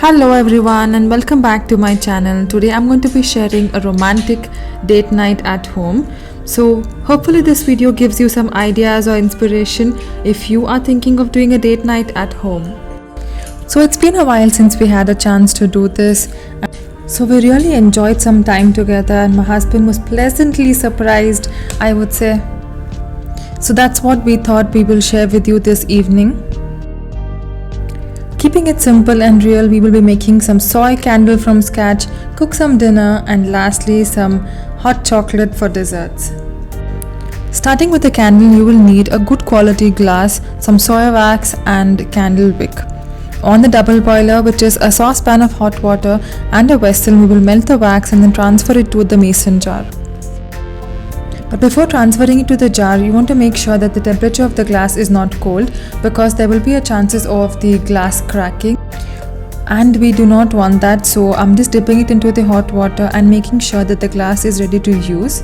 Hello everyone and welcome back to my channel. Today I'm going to be sharing a romantic date night at home. So hopefully this video gives you some ideas or inspiration if you are thinking of doing a date night at home. So it's been a while since we had a chance to do this. So we really enjoyed some time together and my husband was pleasantly surprised, I would say. So that's what we thought we will share with you this evening. Keeping it simple and real, we will be making some soy candle from scratch, cook some dinner, and lastly some hot chocolate for desserts. Starting with the candle, you will need a good quality glass, some soy wax and candle wick. On the double boiler, which is a saucepan of hot water and a vessel, we will melt the wax and then transfer it to the mason jar. But before transferring it to the jar, you want to make sure that the temperature of the glass is not cold because there will be a chances of the glass cracking and we do not want that. So I'm just dipping it into the hot water and making sure that the glass is ready to use.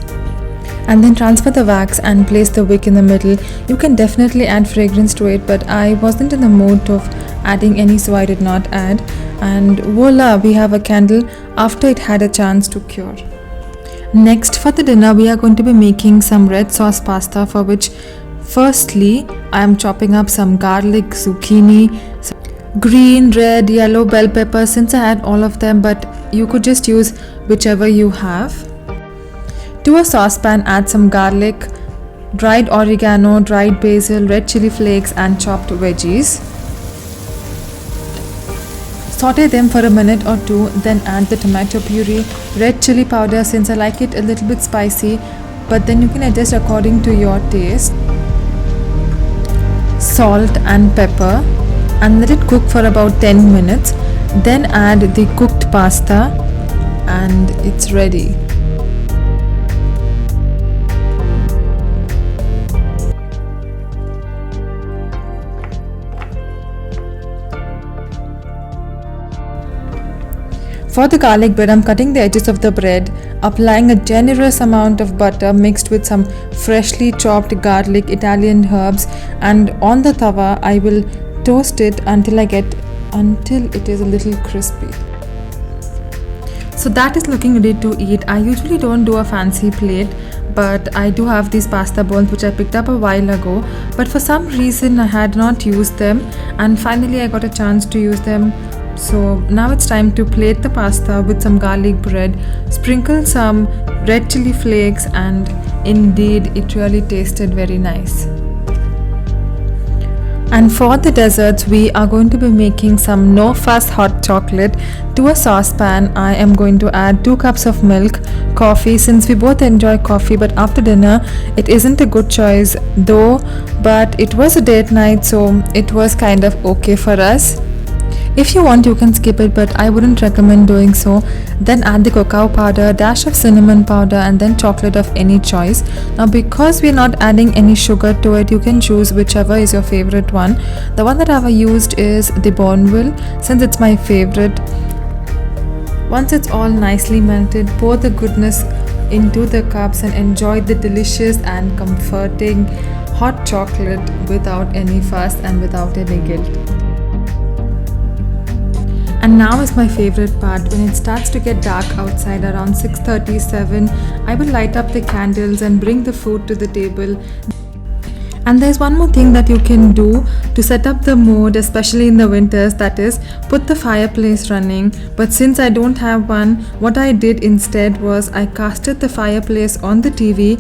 And then transfer the wax and place the wick in the middle. You can definitely add fragrance to it, but I wasn't in the mood of adding any, so I did not add. And voila, we have a candle after it had a chance to cure. Next, for the dinner, we are going to be making some red sauce pasta, for which firstly I am chopping up some garlic, zucchini, green, red, yellow bell pepper, since I had all of them, but you could just use whichever you have. To a saucepan, add some garlic, dried oregano, dried basil, red chili flakes and chopped veggies. Saute them for a minute or two, then add the tomato puree, red chili powder since I like it a little bit spicy, but then you can adjust according to your taste, salt and pepper, and let it cook for about 10 minutes. Then add the cooked pasta and it's ready. For the garlic bread, I'm cutting the edges of the bread, applying a generous amount of butter mixed with some freshly chopped garlic, Italian herbs, and on the tawa I will toast it until it is a little crispy. So that is looking ready to eat. I usually don't do a fancy plate, but I do have these pasta bowls which I picked up a while ago, but for some reason I had not used them and finally I got a chance to use them. So now it's time to plate the pasta with some garlic bread, sprinkle some red chili flakes, and indeed it really tasted very nice. And for the desserts, we are going to be making some no fuss hot chocolate. To a saucepan, I am going to add 2 cups of milk, coffee since we both enjoy coffee, but after dinner it isn't a good choice though, but it was a date night so it was kind of okay for us. If you want, you can skip it, but I wouldn't recommend doing so. Then add the cacao powder, dash of cinnamon powder, and then chocolate of any choice. Now because we're not adding any sugar to it, you can choose whichever is your favorite one. The one that I've used is the Bournville since it's my favorite. Once it's all nicely melted, pour the goodness into the cups and enjoy the delicious and comforting hot chocolate without any fuss and without any guilt. And now is my favorite part. When it starts to get dark outside around 6:37, I will light up the candles and bring the food to the table. And there's one more thing that you can do to set up the mood, especially in the winters, that is put the fireplace running. But since I don't have one, what I did instead was I casted the fireplace on the TV,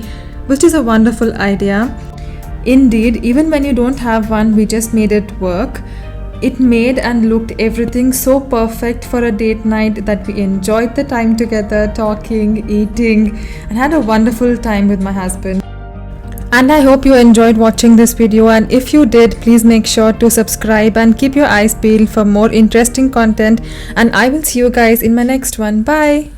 which is a wonderful idea. Indeed, even when you don't have one, we just made it work. It made and looked everything so perfect for a date night that we enjoyed the time together, talking, eating, and had a wonderful time with my husband. And I hope you enjoyed watching this video, and if you did, please make sure to subscribe and keep your eyes peeled for more interesting content, and I will see you guys in my next one. Bye!